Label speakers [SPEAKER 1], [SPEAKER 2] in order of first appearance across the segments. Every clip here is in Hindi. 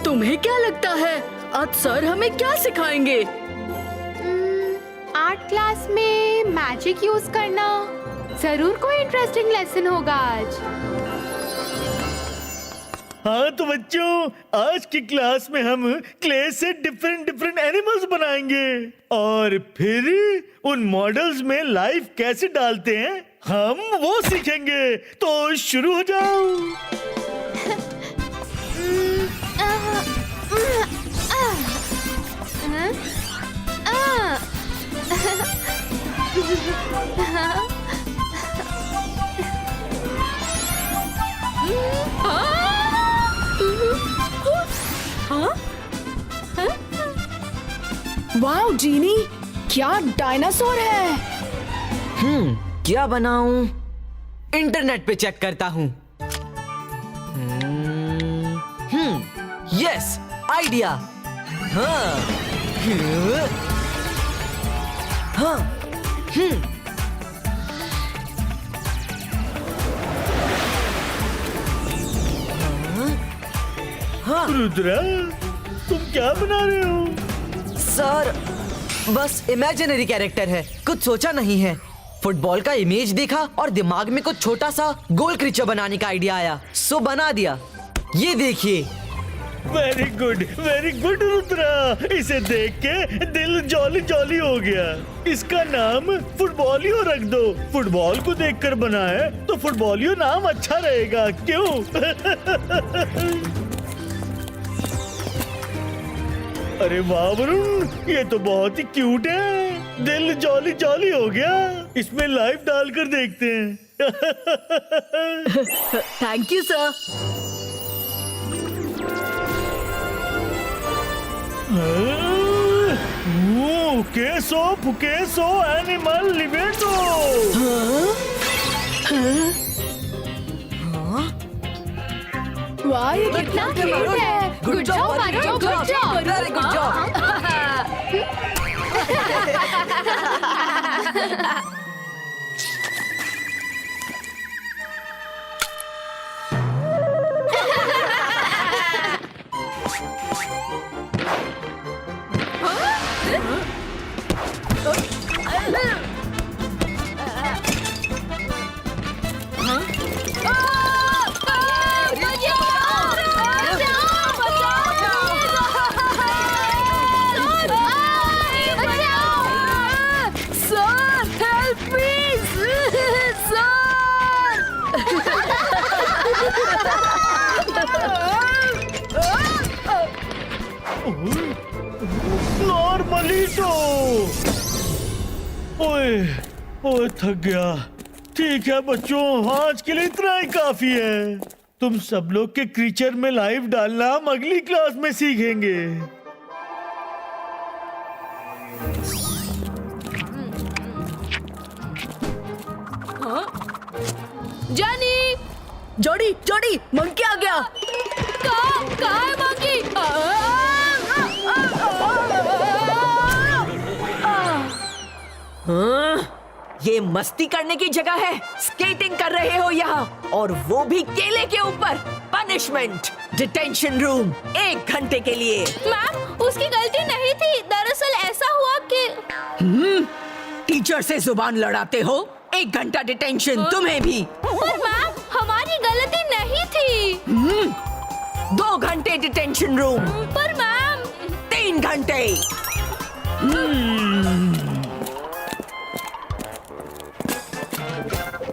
[SPEAKER 1] तुम्हें क्या लगता है आज सर हमें क्या सिखाएंगे?
[SPEAKER 2] आर्ट क्लास में मैजिक यूज करना जरूर कोई इंटरेस्टिंग लेसन होगा आज।
[SPEAKER 3] हाँ तो बच्चों, आज की क्लास में हम क्ले से डिफरेंट एनिमल्स बनाएंगे और फिर उन मॉडल्स में लाइफ कैसे डालते हैं हम वो सीखेंगे। तो शुरू हो जाओ।
[SPEAKER 1] वाओ जीनी, क्या डायनासोर है।
[SPEAKER 4] क्या बनाऊं? इंटरनेट पे चेक करता हूँ। Yes, idea. हाँ, हाँ, हाँ।
[SPEAKER 3] रुद्रा, तुम क्या बना रहे हो?
[SPEAKER 4] सर, बस इमेजिनरी कैरेक्टर है, कुछ सोचा नहीं है। फुटबॉल का इमेज देखा और दिमाग में कुछ छोटा सा गोल क्रीचर बनाने का आइडिया आया, सो बना दिया। ये देखिए।
[SPEAKER 3] वेरी गुड रुद्रा, इसे देख के दिल जॉली जॉली हो गया। इसका नाम फुटबॉलियो रख दो। फुटबॉल को देखकर बना है तो फुटबॉलियो नाम अच्छा रहेगा, क्यों? अरे वाह वरुण, ये तो बहुत ही क्यूट है। दिल जॉली जॉली हो गया। इसमें लाइफ डालकर देखते हैं।
[SPEAKER 1] Thank you sir.
[SPEAKER 3] Queso animal livedo।
[SPEAKER 1] वाह, ये
[SPEAKER 2] कितना क्यूट है। Good job Varun, good job.
[SPEAKER 4] Very good job.
[SPEAKER 3] नॉर्मलिटो। ओए थक गया। ठीक है बच्चों, आज के लिए इतना ही काफी है। तुम सब लोग के क्रीचर में लाइफ डालना हम अगली क्लास में सीखेंगे।
[SPEAKER 1] जानी, जोड़ी जोड़ी, मंकी आ गया।
[SPEAKER 2] कहाँ है मंकी?
[SPEAKER 4] ये मस्ती करने की जगह है। स्केटिंग कर रहे हो यहाँ, और वो भी केले के ऊपर। पनिशमेंट, डिटेंशन रूम 1 घंटे के लिए।
[SPEAKER 2] मैम, उसकी गलती नहीं थी। दरअसल ऐसा हुआ कि
[SPEAKER 4] टीचर से जुबान लड़ाते हो। 1 घंटा डिटेंशन तुम्हें भी।
[SPEAKER 2] पर मैम, हमारी गलती नहीं थी।
[SPEAKER 4] 2 घंटे डिटेंशन रूम।
[SPEAKER 2] पर मैम
[SPEAKER 4] 3 घंटे।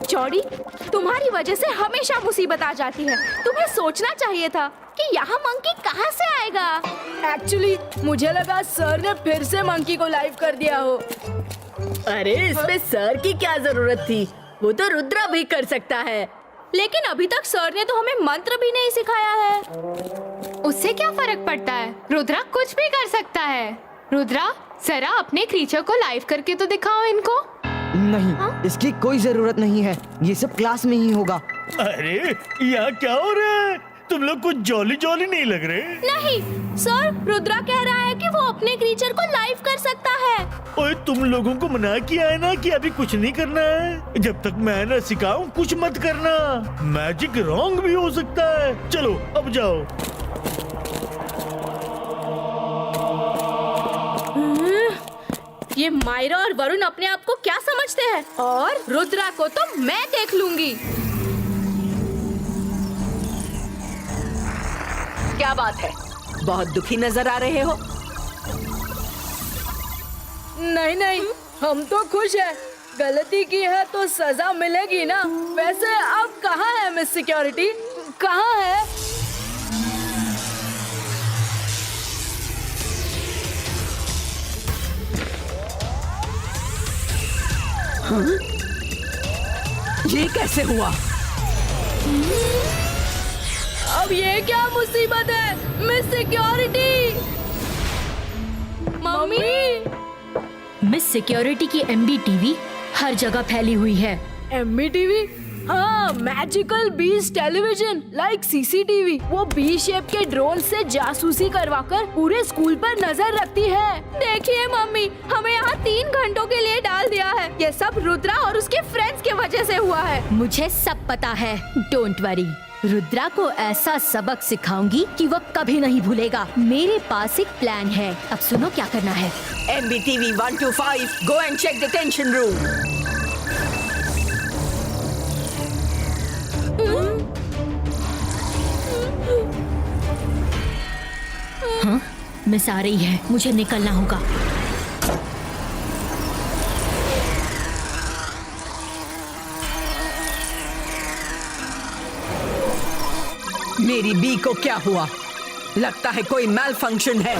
[SPEAKER 2] चौड़ी, तुम्हारी वजह से हमेशा मुसीबत आ जाती है। तुम्हें सोचना चाहिए था कि यहाँ मंकी कहाँ से आएगा।
[SPEAKER 1] एक्चुअली मुझे लगा सर ने फिर से मंकी को लाइव कर दिया हो। अरे इसमें सर की क्या जरूरत थी, वो तो रुद्रा भी कर सकता है।
[SPEAKER 2] लेकिन अभी तक सर ने तो हमें मंत्र भी नहीं सिखाया है। उससे क्या फर्क पड़ता है, रुद्रा कुछ भी कर सकता है। रुद्रा, जरा अपने क्रीचर को लाइव करके तो दिखाओ इनको।
[SPEAKER 4] नहीं, इसकी कोई जरूरत नहीं है, ये सब क्लास में ही होगा।
[SPEAKER 3] अरे यहाँ क्या हो रहा है? तुम लोग कुछ जॉली जॉली नहीं लग रहे।
[SPEAKER 2] नहीं सर, रुद्रा कह रहा है कि वो अपने क्रीचर को लाइव कर सकता है।
[SPEAKER 3] ओए, तुम लोगों को मना किया है ना कि अभी कुछ नहीं करना है। जब तक मैं ना सिखाऊं कुछ मत करना। मैजिक रॉन्ग भी हो सकता है। चलो अब जाओ।
[SPEAKER 2] ये मायरा और वरुण अपने आप को क्या समझते हैं, और रुद्रा को तो मैं देख लूंगी।
[SPEAKER 5] क्या बात है, बहुत दुखी नजर आ रहे हो।
[SPEAKER 1] नहीं नहीं, हम तो खुश हैं। गलती की है तो सजा मिलेगी ना। वैसे अब कहाँ है मिस सिक्योरिटी, कहाँ है?
[SPEAKER 5] ये कैसे हुआ?
[SPEAKER 1] अब ये क्या मुसीबत है miss security? Mummy,
[SPEAKER 6] miss security की एमबी टीवी हर जगह फैली हुई है।
[SPEAKER 1] एम्मी टीवी? हाँ, मैजिकल बीस टेलीविजन लाइक सीसीटीवी। वो बी शेप के ड्रोन से जासूसी करवाकर पूरे स्कूल पर नजर रखती है।
[SPEAKER 2] देखिए मम्मी, हमें यहाँ 3 घंटों के लिए डाल दिया है। ये सब रुद्रा और उसके फ्रेंड्स के वजह से हुआ है।
[SPEAKER 6] मुझे सब पता है, डोंट वरी। रुद्रा को ऐसा सबक सिखाऊंगी कि वो कभी नहीं भूलेगा। मेरे पास एक प्लान है, अब सुनो क्या करना है।
[SPEAKER 5] MBTV 125, go and check the detention room.
[SPEAKER 6] हाँ, मिस आ रही है, मुझे निकलना होगा।
[SPEAKER 5] मेरी बी को क्या हुआ? लगता है कोई मैल फंक्शन है।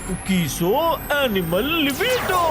[SPEAKER 3] पुकीसो एनिमल लिबिडो।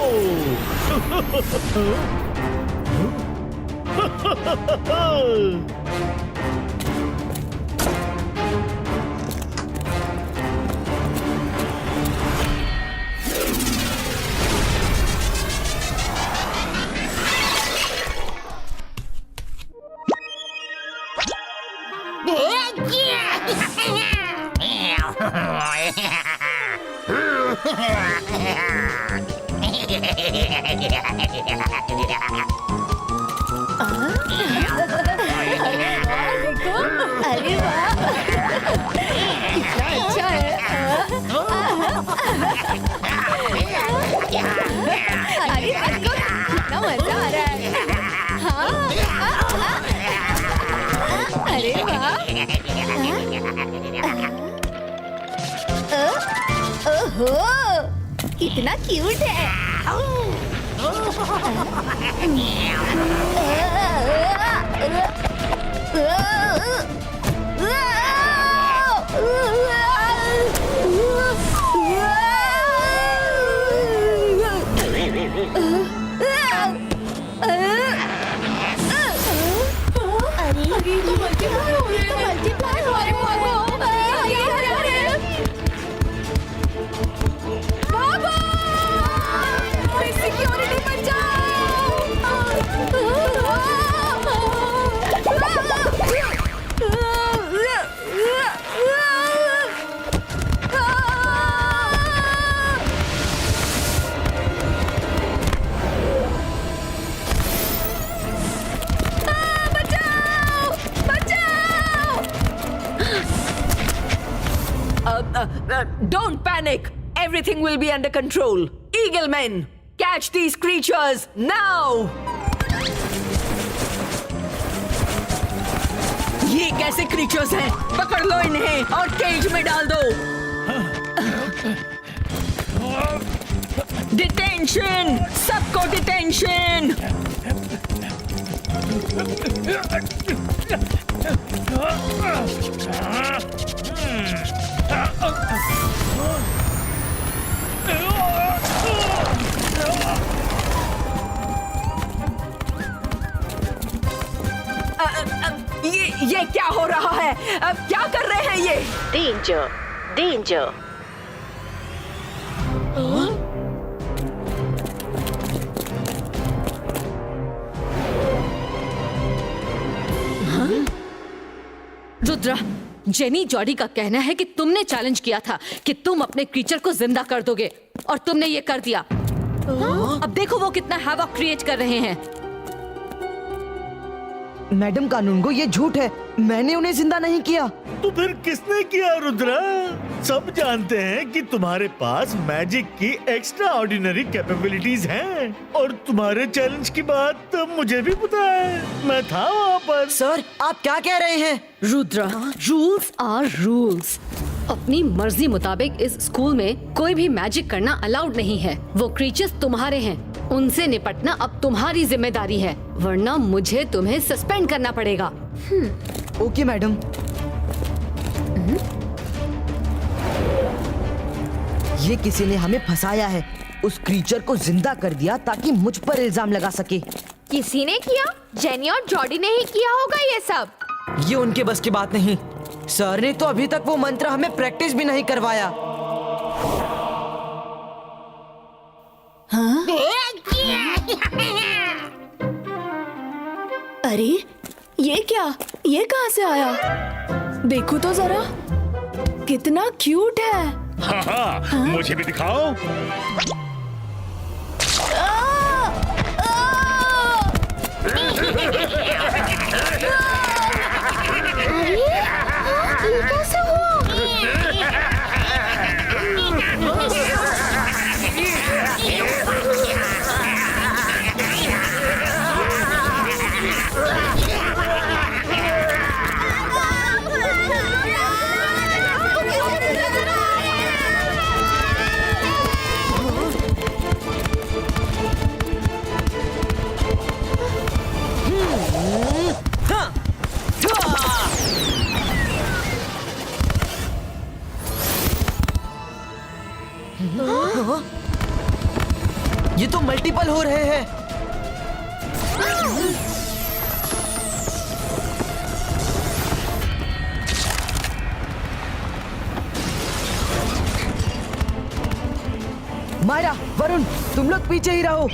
[SPEAKER 1] अरे वाह, कितना अच्छा है। अरे देखो, कितना मजा आ रहा है। हाँ, अरे वाह, ओहो, कितना क्यूट है।
[SPEAKER 5] Don't panic. Everything will be under control. Eagle Men, catch these creatures now. ये कैसे क्रीचर्स हैं? पकड़ लो इन्हें और केज में डाल दो। डिटेंशन, सबको डिटेंशन। ये क्या हो रहा है? अब क्या कर रहे हैं ये?
[SPEAKER 7] Danger! Danger!
[SPEAKER 8] Rudra, jenny Jordi का कहना है कि तुमने चैलेंज किया था कि तुम अपने क्रीचर को जिंदा कर दोगे, और तुमने ये कर दिया। अब देखो वो कितना हैवॉक क्रिएट कर रहे हैं।
[SPEAKER 4] मैडम कानूनगो, ये झूठ है। मैंने उन्हें जिंदा नहीं किया।
[SPEAKER 3] तो फिर किसने किया रुद्रा? सब जानते हैं कि तुम्हारे पास मैजिक की एक्स्ट्रा ऑर्डिनरी कैपेबिलिटीज हैं और तुम्हारे चैलेंज की बात तो मुझे भी पता है। मैं था वहाँ पर।
[SPEAKER 4] सर, आप क्या कह रहे हैं?
[SPEAKER 8] Rudra, rules are rules. अपनी मर्जी मुताबिक इस स्कूल में कोई भी मैजिक करना अलाउड नहीं है। वो क्रीचर्स तुम्हारे हैं, उनसे निपटना अब तुम्हारी जिम्मेदारी है, वरना मुझे तुम्हें सस्पेंड करना पड़ेगा।
[SPEAKER 4] Okay madam. ये किसी ने हमें फंसाया है। उस क्रीचर को जिंदा कर दिया ताकि मुझ पर इल्जाम लगा सके।
[SPEAKER 2] किसी ने किया? जेनी और जॉडी ने ही किया होगा ये सब।
[SPEAKER 4] ये उनके बस की बात नहीं। सर ने तो अभी तक वो मंत्र हमें प्रैक्टिस भी नहीं करवाया।
[SPEAKER 1] अरे ये क्या? ये कहाँ से आया? देखो तो जरा, कितना क्यूट है।
[SPEAKER 3] हाँ, मुझे भी दिखाओ।
[SPEAKER 2] ये कैसे हुआ?
[SPEAKER 4] ये तो मल्टीपल हो रहे हैं। मायरा, वरुण, तुम लोग पीछे ही रहो।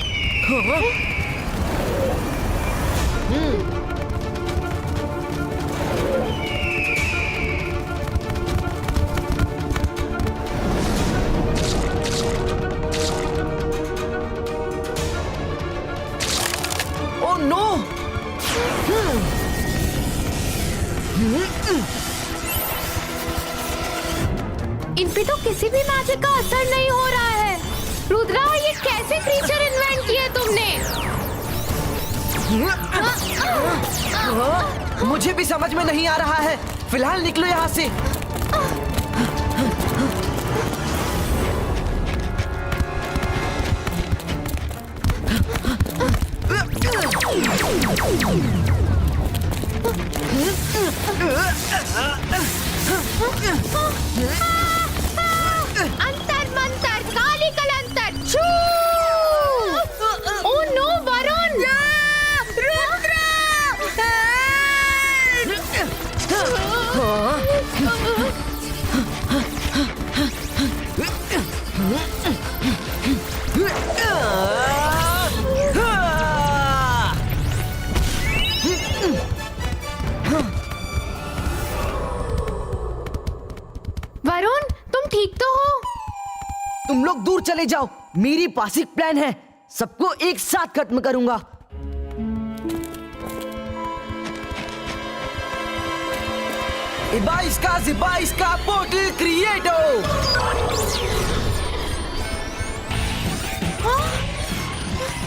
[SPEAKER 4] Oh no!
[SPEAKER 2] इन पे तो किसी भी मैजिक का असर नहीं हो रहा है। रुद्रा, ये कैसे क्रीचर इन्वेंट किए तुमने?
[SPEAKER 4] मुझे भी समझ में नहीं आ रहा है। फिलहाल निकलो यहाँ से।
[SPEAKER 2] अंतर मंतर काली कलंतर छू। Oh no Varun! वरुण, तुम ठीक तो हो?
[SPEAKER 4] तुम लोग दूर चले जाओ। मेरी पास एक प्लान है। सबको एक साथ खत्म करूंगा। इबाइस का पोर्टल क्रिएटो।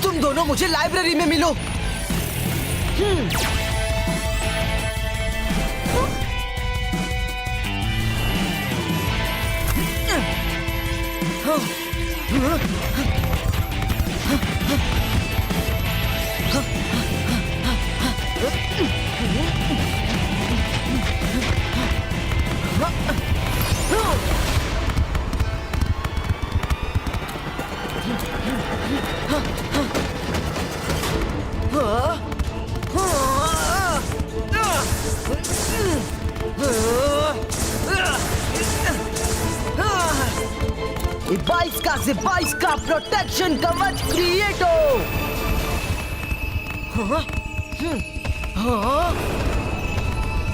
[SPEAKER 4] तुम दोनों मुझे लाइब्रेरी में मिलो। इबाइस का प्रोटेक्शन कवच क्रिएटो।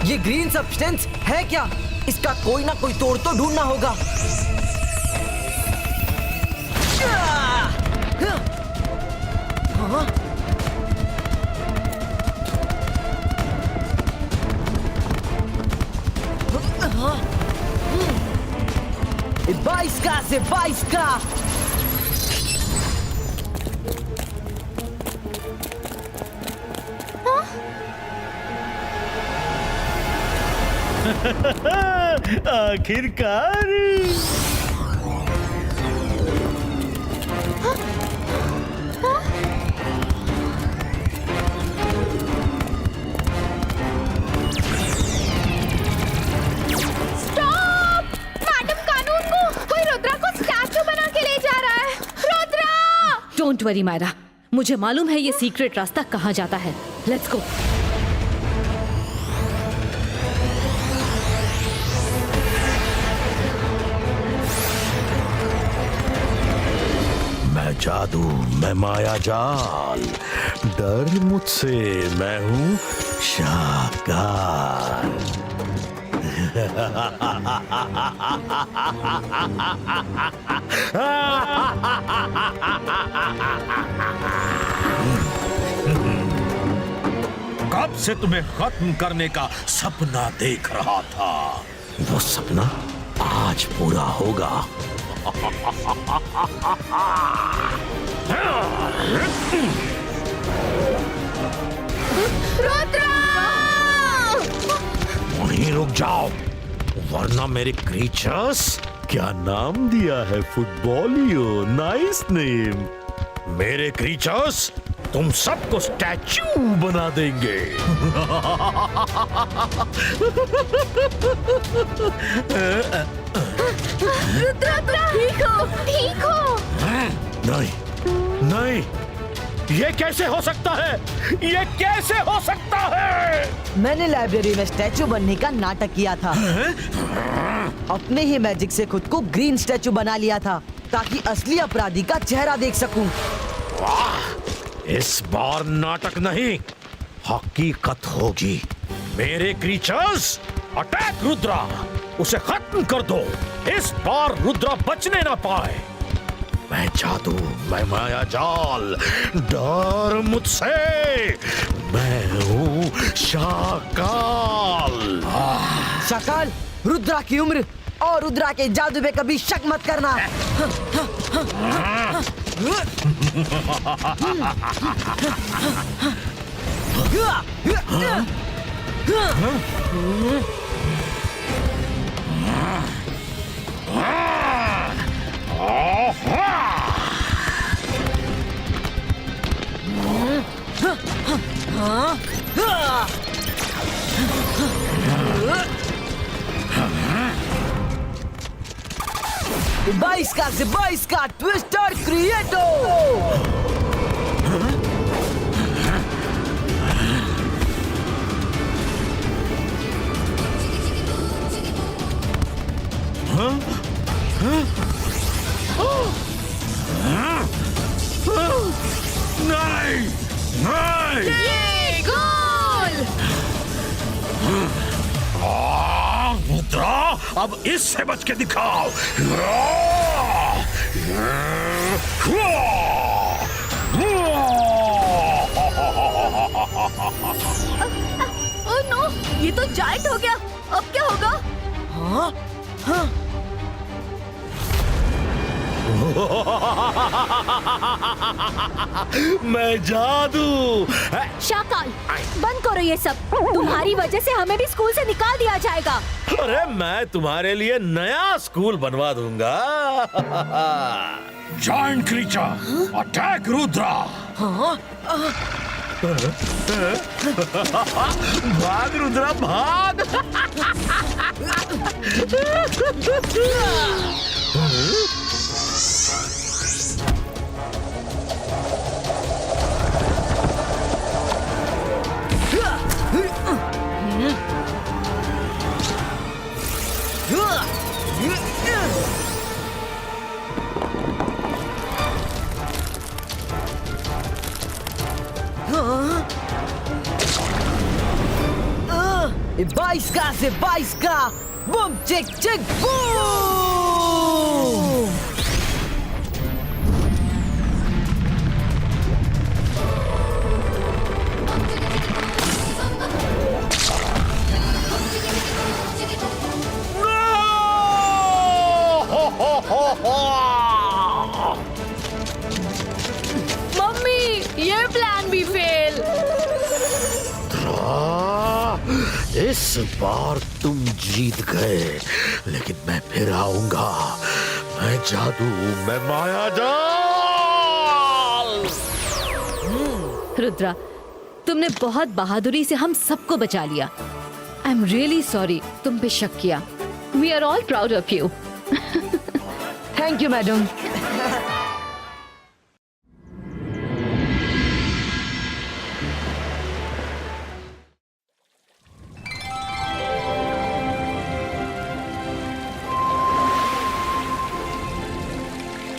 [SPEAKER 4] ये ग्रीन सब्सटेंस है क्या? इसका कोई ना कोई तोड़ तो ढूंढना होगा। से 22 का।
[SPEAKER 3] आखिरकार।
[SPEAKER 2] मैडम कानून को कोई रुद्रा को स्टैचू बना के ले जा रहा है। रुद्रा!
[SPEAKER 8] डोंट वरी मायरा, मुझे मालूम है ये सीक्रेट रास्ता कहाँ जाता है। Let's go.
[SPEAKER 9] मैं जादू, मैं माया जाल, डर मुझसे, मैं हूँ शाकाल।
[SPEAKER 10] कब से तुम्हें खत्म करने का सपना देख रहा था।
[SPEAKER 9] वो सपना आज पूरा होगा। वहीं रुक जाओ, वरना मेरे क्रीचर्स। क्या नाम दिया है फुटबॉलियो, नाइस नेम। मेरे क्रीचर्स तुम सबको स्टैचू बना देंगे।
[SPEAKER 2] रुद्रा ठीक हो, ठीक हो।
[SPEAKER 9] नहीं, नहीं, ये कैसे हो सकता है? ये कैसे हो सकता है?
[SPEAKER 4] मैंने लाइब्रेरी में स्टैचू बनने का नाटक किया था। अपने ही मैजिक से खुद को ग्रीन स्टैचू बना लिया था ताकि असली अपराधी का चेहरा देख सकूं।
[SPEAKER 9] वाह! इस बार नाटक नहीं, हकीकत होगी। मेरे क्रीचर्स, अटैक रुद्रा! उसे खत्म कर दो। इस बार रुद्रा बचने ना पाए। मैं जादू, मैं माया जाल, डर मुझसे, मैं हूँ शाकाल।
[SPEAKER 4] शाकाल, रुद्रा की उम्र और रुद्रा के जादू में कभी शक मत करना। बाईस का से 22 का ट्विस्टर क्रिएटो।
[SPEAKER 9] नहीं, नहीं। रुद्रा, अब इससे बच के दिखाओ।
[SPEAKER 1] ओह नो, ये तो जायंट हो गया। अब क्या होगा?
[SPEAKER 4] हाँ? हाँ?
[SPEAKER 3] मैं जादू।
[SPEAKER 6] शाकाल, बंद करो ये सब। तुम्हारी वजह से हमें भी स्कूल से निकाल दिया जाएगा।
[SPEAKER 3] अरे मैं तुम्हारे लिए नया स्कूल बनवा दूंगा।
[SPEAKER 10] Giant creature, attack Rudra!
[SPEAKER 3] भाग रुद्रा, भाग।
[SPEAKER 4] बाईस का से 22 का बूम चिक चिक बूम।
[SPEAKER 9] इस बार तुम जीत गए, लेकिन मैं फिर आऊंगा। मैं जादू, मैं माया जाल।
[SPEAKER 8] रुद्रा, तुमने बहुत बहादुरी से हम सबको बचा लिया। आई एम रियली सॉरी तुम पे शक किया। We are all proud of you.
[SPEAKER 4] Thank you madam.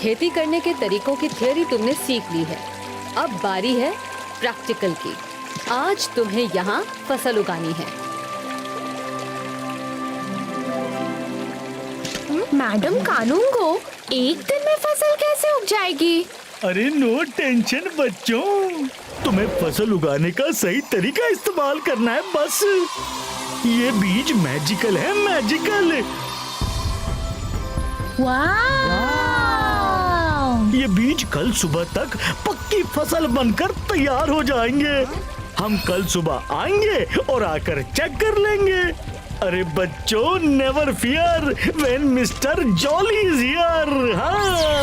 [SPEAKER 8] खेती करने के तरीकों की थ्योरी तुमने सीख ली है, अब बारी है प्रैक्टिकल की। आज तुम्हें यहाँ फसल उगानी है।
[SPEAKER 2] मैडम कानून को एक दिन में फसल कैसे उग जाएगी?
[SPEAKER 3] अरे नो टेंशन बच्चों, तुम्हें फसल उगाने का सही तरीका इस्तेमाल करना है बस। ये बीज मैजिकल है, मैजिकल। ये बीज कल सुबह तक पक्की फसल बनकर तैयार हो जाएंगे। हम कल सुबह आएंगे और आकर चेक कर लेंगे। अरे बच्चों, never fear when mister jolly is here. हाँ।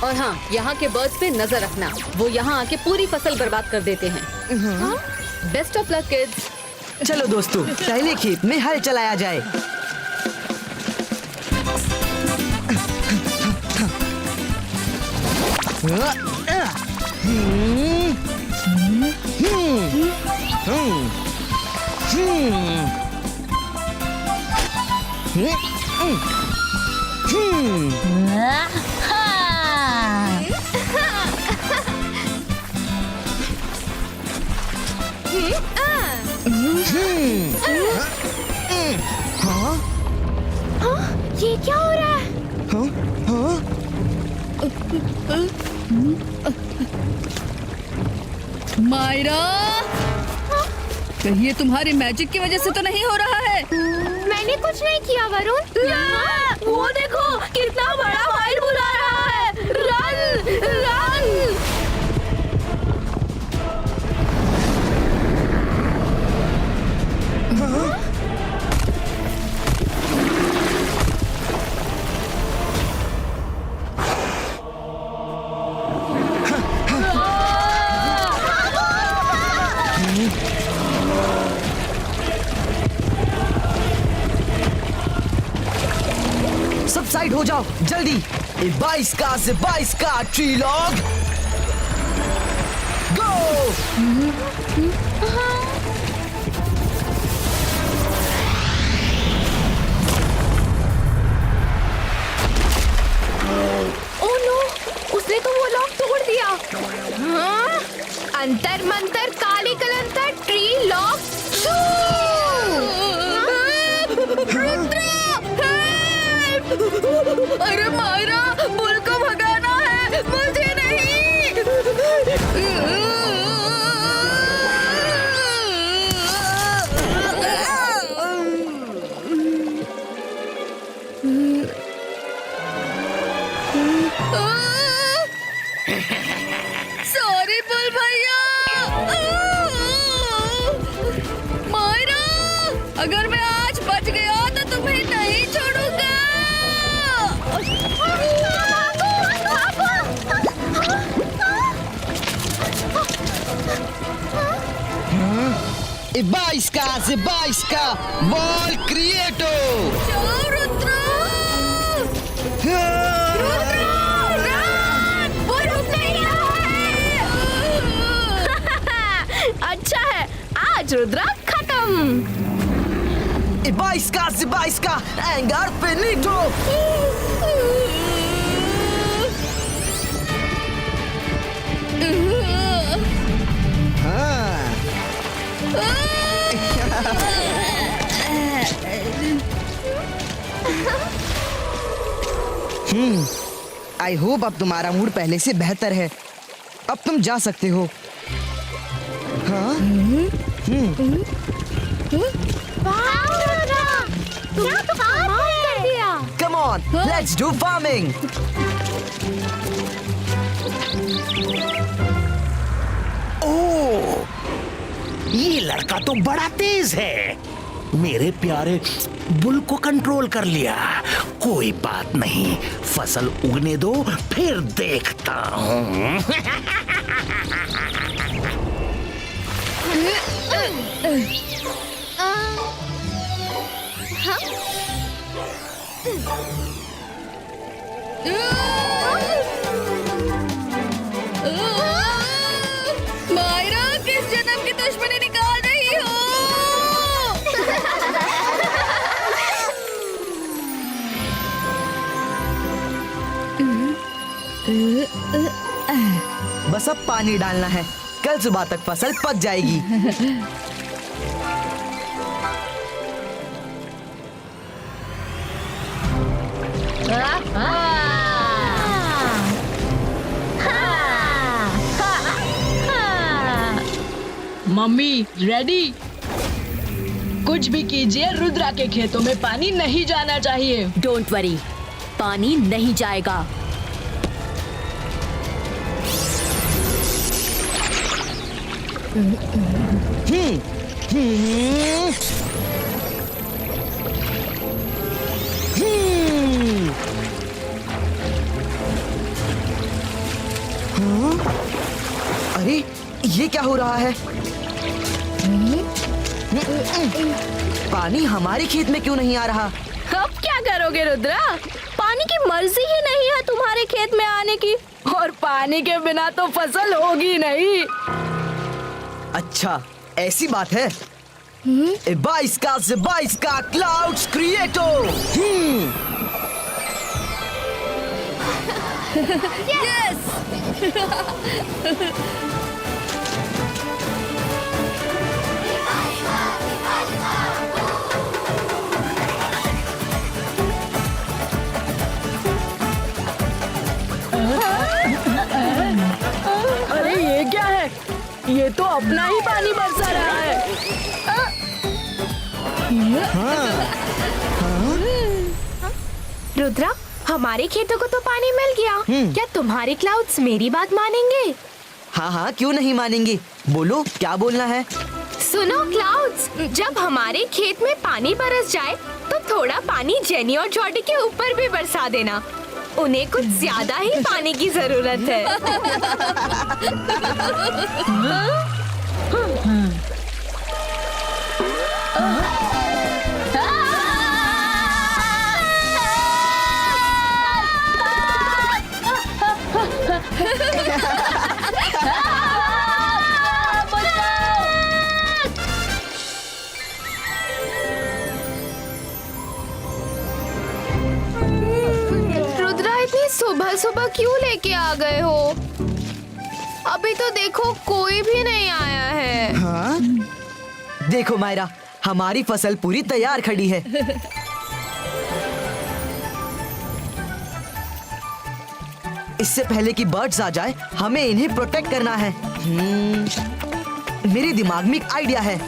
[SPEAKER 8] और हाँ, यहाँ के बर्ड्स पे नजर रखना, वो यहाँ आके पूरी फसल बर्बाद कर देते हैं। Best of luck kids.
[SPEAKER 4] चलो दोस्तों, पहले खेत में हल चलाया जाए।
[SPEAKER 2] ये क्या हो रहा है?
[SPEAKER 1] मायरा, कहीं ये तुम्हारी मैजिक की वजह से तो नहीं हो रहा है?
[SPEAKER 2] मैंने कुछ नहीं किया वरुण।
[SPEAKER 1] वो देखो, कितना बड़ा व्हाइट बुला रहा है। Run, run.
[SPEAKER 4] सब साइड हो जाओ जल्दी। 22 का ट्री लॉग गो।
[SPEAKER 2] ओह नो, उसने तो वो लॉक तोड़ दिया। हाँ? अंतर मंतर काली कलंतर ट्री लॉक शू।
[SPEAKER 1] अरे मायरा, बुल को भगाना है, मुझे नहीं। सॉरी बुल भैया। मायरा, अगर मैं आज बच गया तो तुम्हें नहीं छोड़ूंगा।
[SPEAKER 4] से 22 का बॉल क्रिएटो।
[SPEAKER 2] अच्छा है, आज रुद्रा खत्म।
[SPEAKER 4] 22 का एंगर फिनिटो। आई होप अब तुम्हारा मूड पहले से बेहतर है। अब तुम जा सकते हो। हाँ? Come on, let's do farming.
[SPEAKER 9] ओह, ये लड़का तो बड़ा तेज है। मेरे प्यारे बुल को कंट्रोल कर लिया। कोई बात नहीं, फसल उगने दो, फिर देखता हूँ।
[SPEAKER 1] मायरा, किस जन्म की दुश्मनी निकाल रही हो?
[SPEAKER 4] बस अब पानी डालना है, कल सुबह तक फसल पक जाएगी।
[SPEAKER 1] Mummy ready? कुछ भी कीजिए, रुद्रा के खेतों में पानी नहीं जाना चाहिए।
[SPEAKER 6] डोंट वरी, पानी नहीं जाएगा।
[SPEAKER 4] अरे ये क्या हो रहा है? पानी हमारे खेत में क्यों नहीं आ रहा?
[SPEAKER 1] अब क्या करोगे रुद्रा? पानी की मर्जी ही नहीं है तुम्हारे खेत में आने की, और पानी के बिना तो फसल होगी नहीं।
[SPEAKER 4] अच्छा, ऐसी बात है। बाईस का क्लाउड्स क्रिएटो।
[SPEAKER 1] अरे ये क्या है? ये तो अपना ही पानी बरसा रहा है।
[SPEAKER 2] रुद्रा, हमारे खेतों को तो पानी मिल गया। क्या तुम्हारे क्लाउड्स मेरी बात मानेंगे?
[SPEAKER 4] हाँ हाँ, क्यों नहीं मानेंगे? बोलो, क्या बोलना है?
[SPEAKER 2] सुनो क्लाउड्स, जब हमारे खेत में पानी बरस जाए तो थोड़ा पानी जेनी और जॉडी के ऊपर भी बरसा देना। उन्हें कुछ ज्यादा ही पानी की जरूरत है। सुबह सुबह क्यों लेके आ गए हो? अभी तो देखो कोई भी नहीं आया है।
[SPEAKER 4] हाँ? देखो मायरा, हमारी फसल पूरी तैयार खड़ी है। इससे पहले कि बर्ड्स आ जाए, हमें इन्हें प्रोटेक्ट करना है। मेरे दिमाग में एक आइडिया है।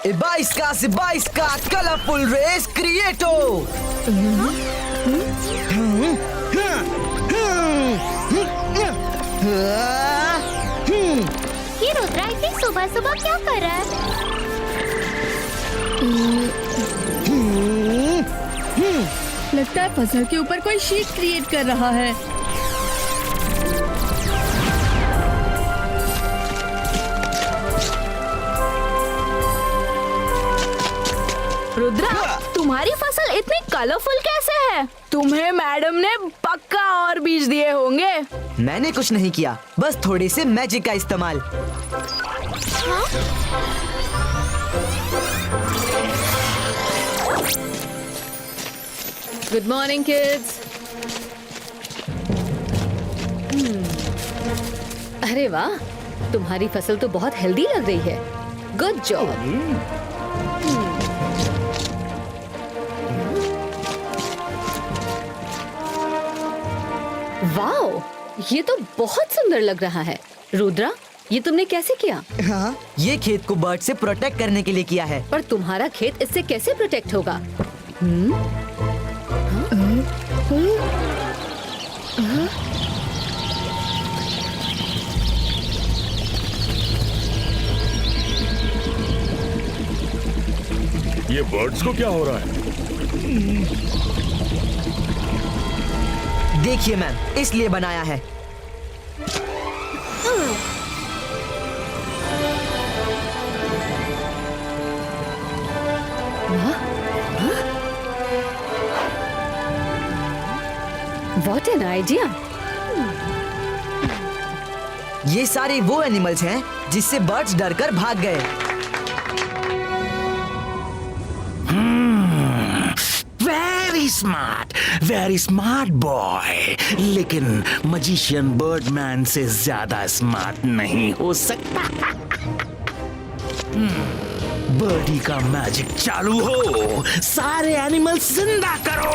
[SPEAKER 4] 22 का कलरफुल रेस क्रिएटो।
[SPEAKER 2] ये रुद्रा इतनी सुबह सुबह क्या कर रहा है?
[SPEAKER 1] लगता है फसल के ऊपर कोई शीट क्रिएट कर रहा है। रुद्रा, तुम्हारी फसल इतनी कलरफुल कैसे है? तुम्हें मैडम ने पक्का और बीज दिए होंगे।
[SPEAKER 4] मैंने कुछ नहीं किया, बस थोड़े से मैजिक का इस्तेमाल।
[SPEAKER 8] Good morning kids. अरे वाह, तुम्हारी फसल तो बहुत हेल्दी लग रही है। Good job. वाओ, ये तो बहुत सुंदर लग रहा है। रुद्रा, ये तुमने कैसे किया?
[SPEAKER 4] हाँ, ये खेत को बर्ड से प्रोटेक्ट करने के लिए किया है।
[SPEAKER 8] पर तुम्हारा खेत इससे कैसे प्रोटेक्ट होगा?
[SPEAKER 10] ये बर्ड्स को क्या हो रहा है?
[SPEAKER 4] देखिए मैम, इसलिए बनाया है।
[SPEAKER 8] What an idea.
[SPEAKER 4] ये सारे वो एनिमल्स हैं जिससे बर्ड्स डरकर भाग गए।
[SPEAKER 10] Very smart boy. लेकिन मजिशियन बर्डमैन से ज्यादा स्मार्ट नहीं हो सकता। बर्डी का मैजिक चालू हो, सारे एनिमल्स जिंदा करो।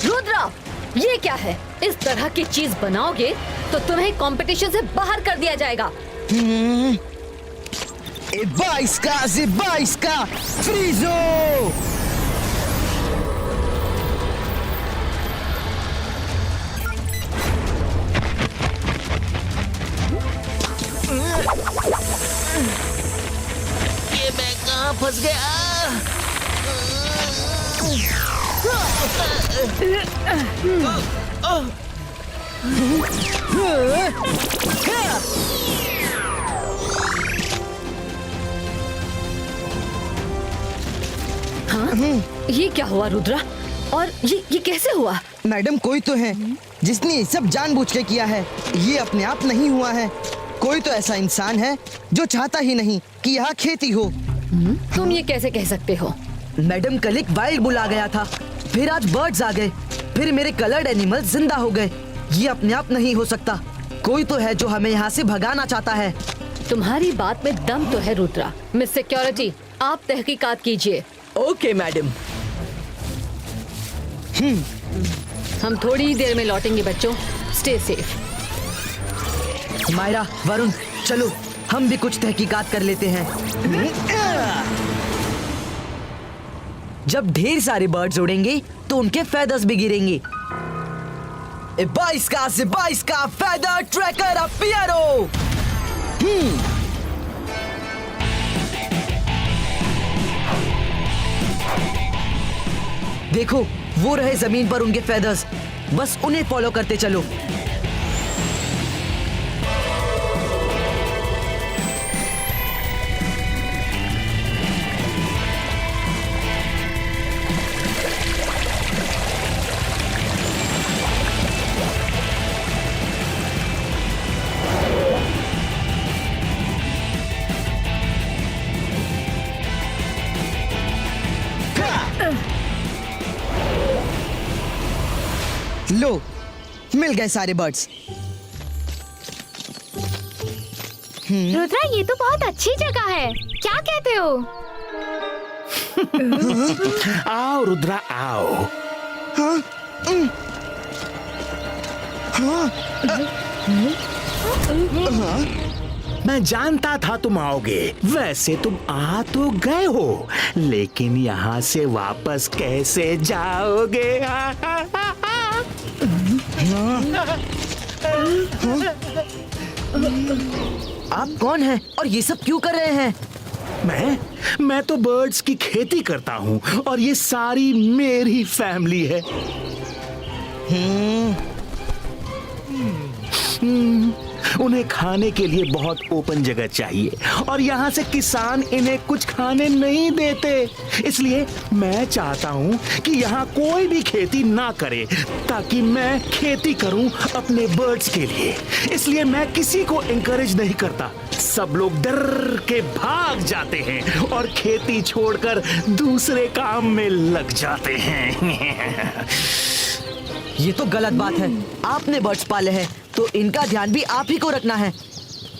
[SPEAKER 8] रुद्रा, ये क्या है? इस तरह की चीज बनाओगे तो तुम्हें कंपटीशन से बाहर कर दिया जाएगा।
[SPEAKER 11] Zibaiska, Frizo!
[SPEAKER 5] ये मैं कहाँ फंस गया?
[SPEAKER 8] ये क्या हुआ रुद्रा? और ये कैसे हुआ?
[SPEAKER 11] मैडम, कोई तो है जिसने ये सब जानबूझ के किया है। ये अपने आप नहीं हुआ है। कोई तो ऐसा इंसान है जो चाहता ही नहीं कि यहाँ खेती हो।
[SPEAKER 8] तुम ये कैसे कह सकते हो?
[SPEAKER 4] मैडम, कल एक वाइल्ड बुल आ गया था, फिर आज बर्ड्स आ गए, फिर मेरे कलर्ड एनिमल्स जिंदा हो गए। ये अपने आप नहीं हो सकता। कोई तो है जो हमें यहाँ से भगाना चाहता है।
[SPEAKER 8] तुम्हारी बात में दम तो है रुद्रा। मिस सिक्योरिटी, आप तहकीकात कीजिए।
[SPEAKER 4] Okay madam.
[SPEAKER 8] हम थोड़ी ही देर में लौटेंगे बच्चों। Stay safe.
[SPEAKER 4] मायरा, वरुण, चलो हम भी कुछ तहकीकात कर लेते हैं। जब ढेर सारे बर्ड्स उड़ेंगे तो उनके फेदर्स भी गिरेंगे। Zibaiska feather tracker appearo! देखो, वो रहे जमीन पर उनके फेदर्स। बस उन्हें फॉलो करते चलो।
[SPEAKER 11] लो, मिल गए सारे बर्ड्स।
[SPEAKER 2] रुद्रा, ये तो बहुत अच्छी जगह है। क्या कहते हो?
[SPEAKER 10] आओ रुद्रा, आओ। मैं जानता था तुम आओगे। वैसे तुम आ तो गए हो, लेकिन यहाँ से वापस कैसे जाओगे?
[SPEAKER 11] आप कौन हैं और ये सब क्यों कर रहे हैं?
[SPEAKER 10] मैं तो बर्ड्स की खेती करता हूँ और ये सारी मेरी फैमिली है। उन्हें खाने के लिए बहुत ओपन जगह चाहिए और यहाँ से किसान इन्हें कुछ खाने नहीं देते। इसलिए मैं चाहता हूँ कि यहाँ कोई भी खेती ना करे ताकि मैं खेती करूँ अपने बर्ड्स के लिए। इसलिए मैं किसी को एनकरेज नहीं करता। सब लोग डर के भाग जाते हैं और खेती छोड़कर दूसरे काम में लग जाते हैं।
[SPEAKER 11] ये तो गलत बात है। आपने बर्ड्स पाले हैं तो इनका ध्यान भी आप ही को रखना है।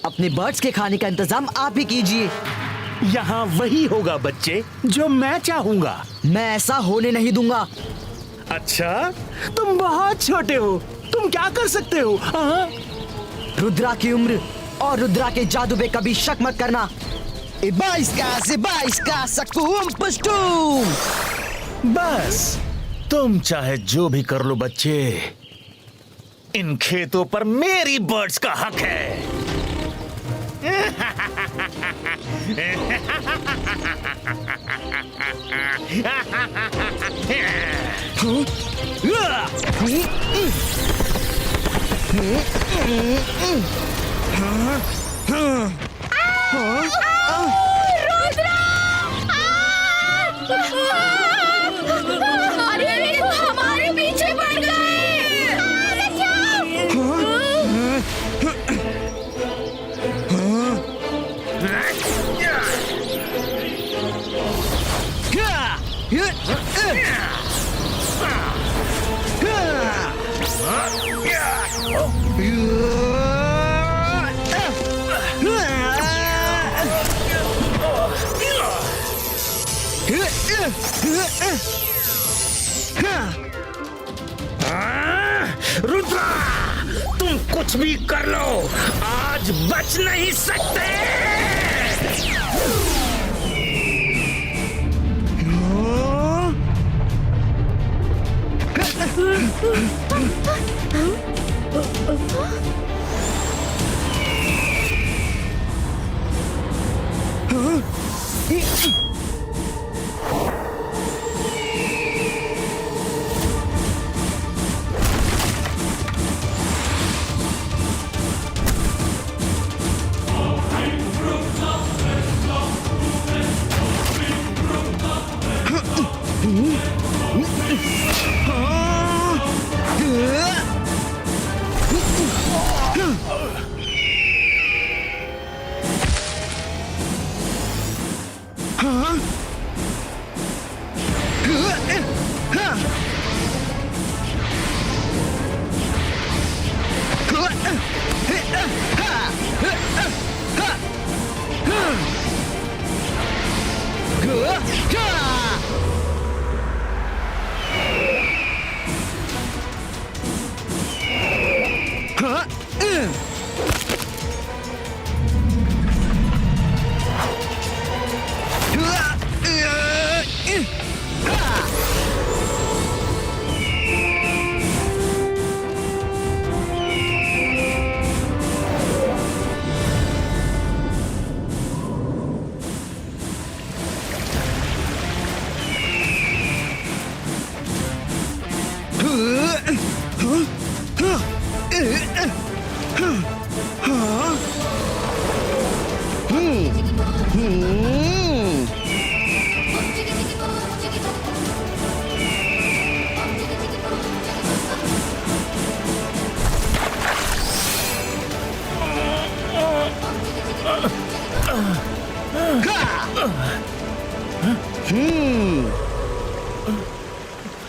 [SPEAKER 11] अपने बर्ड्स के खाने का इंतजाम आप ही कीजिए।
[SPEAKER 10] यहाँ वही होगा बच्चे जो मैं चाहूंगा।
[SPEAKER 11] मैं ऐसा होने नहीं दूंगा।
[SPEAKER 10] अच्छा, तुम बहुत छोटे हो, तुम क्या कर सकते हो?
[SPEAKER 11] रुद्रा की उम्र और रुद्रा के जादू पे कभी शक मत करना।
[SPEAKER 10] बस तुम चाहे जो भी कर लो बच्चे, इन खेतों पर मेरी बर्ड्स का हक है।
[SPEAKER 2] हमारे पीछे पड़ गए।
[SPEAKER 10] रुद्रा, तुम कुछ भी कर लो, आज बच नहीं सकते।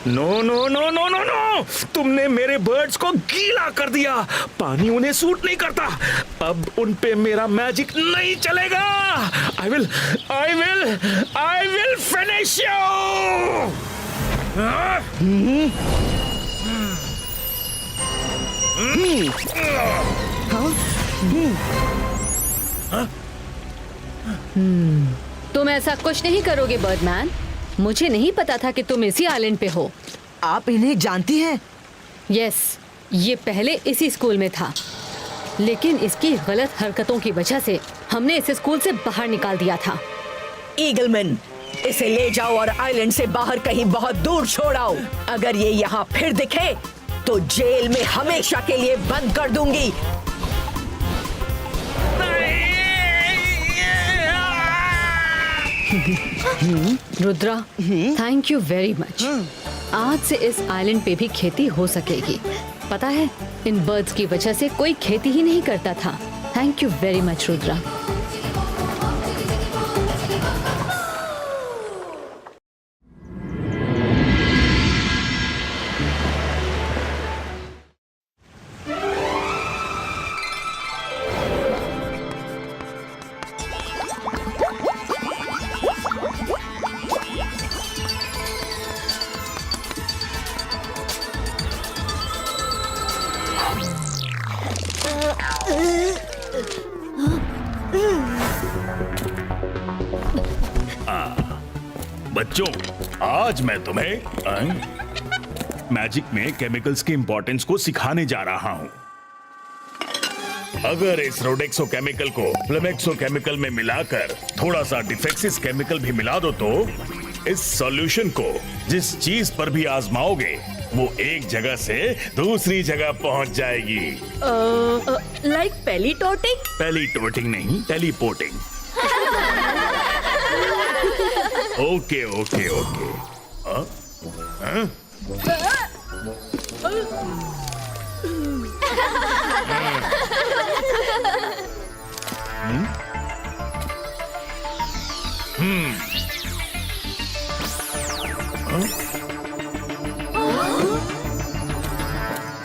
[SPEAKER 10] No no no no no no, तुमने मेरे बर्ड्स को गीला कर दिया। पानी उन्हें सूट नहीं करता। अब उन पे मेरा मैजिक नहीं चलेगा। I will finish you।
[SPEAKER 8] तुम ऐसा कुछ नहीं करोगे बर्डमैन। मुझे नहीं पता था कि तुम इसी आइलैंड पे हो।
[SPEAKER 11] आप इन्हें जानती हैं?
[SPEAKER 8] यस, ये पहले इसी स्कूल में था। लेकिन इसकी गलत हरकतों की वजह से हमने इसे स्कूल से बाहर निकाल दिया था।
[SPEAKER 5] ईगलमैन, इसे ले जाओ और आइलैंड से बाहर कहीं बहुत दूर छोड़ाओ। अगर ये यहाँ फिर दिखे तो जेल में हमेशा के लिए बंद कर दूंगी।
[SPEAKER 8] Rudra, thank you very much. आज से इस आइलैंड पे भी खेती हो सकेगी। पता है, इन बर्ड्स की वजह से कोई खेती ही नहीं करता था। Thank you very much Rudra.
[SPEAKER 10] बच्चों, आज मैं तुम्हें मैजिक में केमिकल्स की इंपॉर्टेंस को सिखाने जा रहा हूं। अगर इस रोडेक्सो केमिकल को फ्लेमेक्सो केमिकल में मिलाकर थोड़ा सा डिफेक्सिस केमिकल भी मिला दो तो इस सॉल्यूशन को जिस चीज पर भी आजमाओगे वो एक जगह से दूसरी जगह पहुंच जाएगी।
[SPEAKER 1] लाइक पेलीटोटिंग?
[SPEAKER 10] पेलीटोटिंग नहीं, टेलीपोर्टिंग। Okay okay okay.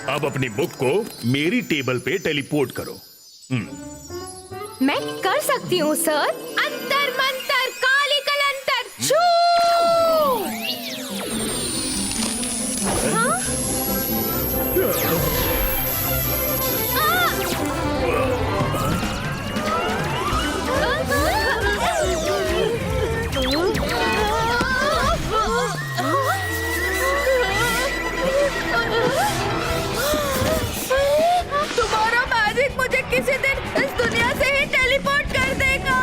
[SPEAKER 10] अब अपनी बुक को मेरी टेबल पे टेलीपोर्ट करो।
[SPEAKER 2] मैं कर सकती हूँ सर। अंतर मंतर काली कलंतर छू। हाँ?
[SPEAKER 1] तुम्हारा मैजिक मुझे किसी दिन इस दुनिया से ही टेलीपोर्ट कर देगा।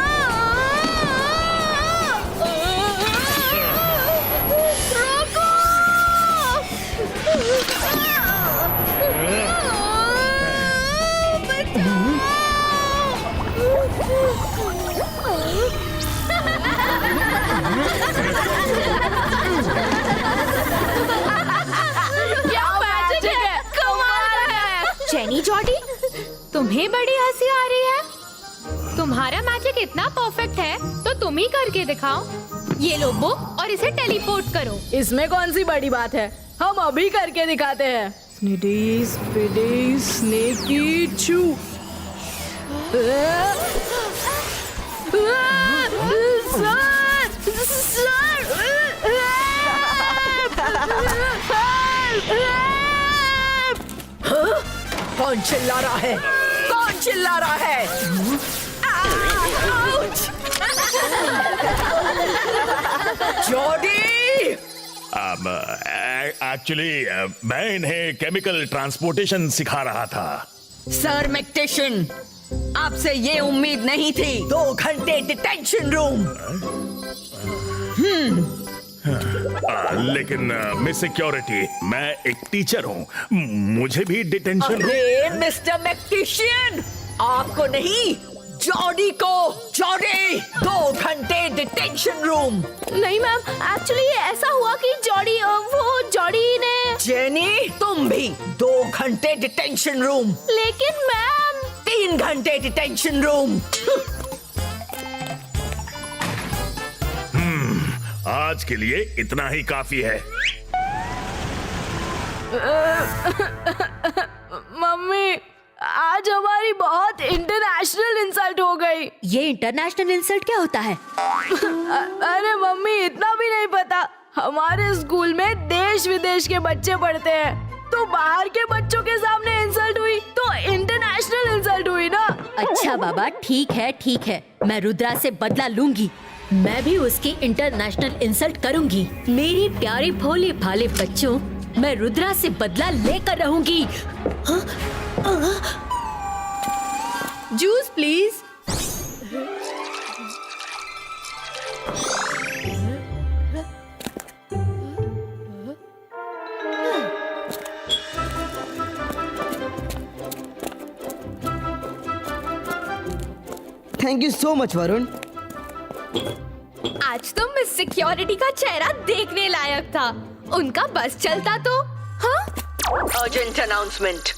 [SPEAKER 1] रोको!
[SPEAKER 2] क्या मैजिक है, कमाल है। जेनी जॉडी, तुम्हें बड़ी हंसी आ रही है? तुम्हारा मैजिक इतना परफेक्ट है तो तुम ही करके दिखाओ। ये लो बुक और इसे टेलीपोर्ट करो।
[SPEAKER 1] इसमें कौन सी बड़ी बात है, हम अभी करके दिखाते हैं। स्निडी स्पिडी स्नेकी चू।
[SPEAKER 5] कौन चिल्ला रहा है? कौन चिल्ला रहा है? जॉडी!
[SPEAKER 10] एक्चुअली मैं इन्हें केमिकल ट्रांसपोर्टेशन सिखा रहा था।
[SPEAKER 5] सर मैक्टेशन, आपसे ये उम्मीद नहीं थी। 2 घंटे डिटेंशन रूम।
[SPEAKER 10] लेकिन मिस सिक्योरिटी, मैं एक टीचर हूँ, मुझे भी डिटेंशन रूम।
[SPEAKER 5] अरे मिस्टर मैक्टिशियन, आपको नहीं, जॉडी को। जॉडी, 2 घंटे डिटेंशन रूम।
[SPEAKER 1] नहीं मैम, एक्चुअली ऐसा हुआ कि जॉडी ने।
[SPEAKER 5] जेनी, तुम भी 2 घंटे डिटेंशन रूम।
[SPEAKER 1] लेकिन मैम।
[SPEAKER 5] 3 घंटे डिटेंशन रूम।
[SPEAKER 10] आज के लिए इतना ही काफी है।
[SPEAKER 1] मम्मी, आज हमारी बहुत इंटरनेशनल इंसल्ट हो गई।
[SPEAKER 6] ये इंटरनेशनल इंसल्ट क्या होता है?
[SPEAKER 1] अरे मम्मी, इतना भी नहीं पता। हमारे स्कूल में देश विदेश के बच्चे पढ़ते हैं, तो बाहर के बच्चों के सामने इंसल्ट हुई तो इंटरनेशनल इंसल्ट हुई ना।
[SPEAKER 6] अच्छा बाबा, ठीक है, मैं रुद्रा से बदला लूंगी। मैं भी उसकी इंटरनेशनल इंसल्ट करूंगी। मेरे प्यारे भोले भाले बच्चों, मैं रुद्रा से बदला लेकर रहूंगी।
[SPEAKER 1] Juice please.
[SPEAKER 11] Thank you so much Varun.
[SPEAKER 2] आज तो मिस सिक्योरिटी का चेहरा देखने लायक था। उनका बस चलता तो। हाँ?
[SPEAKER 5] Urgent announcement.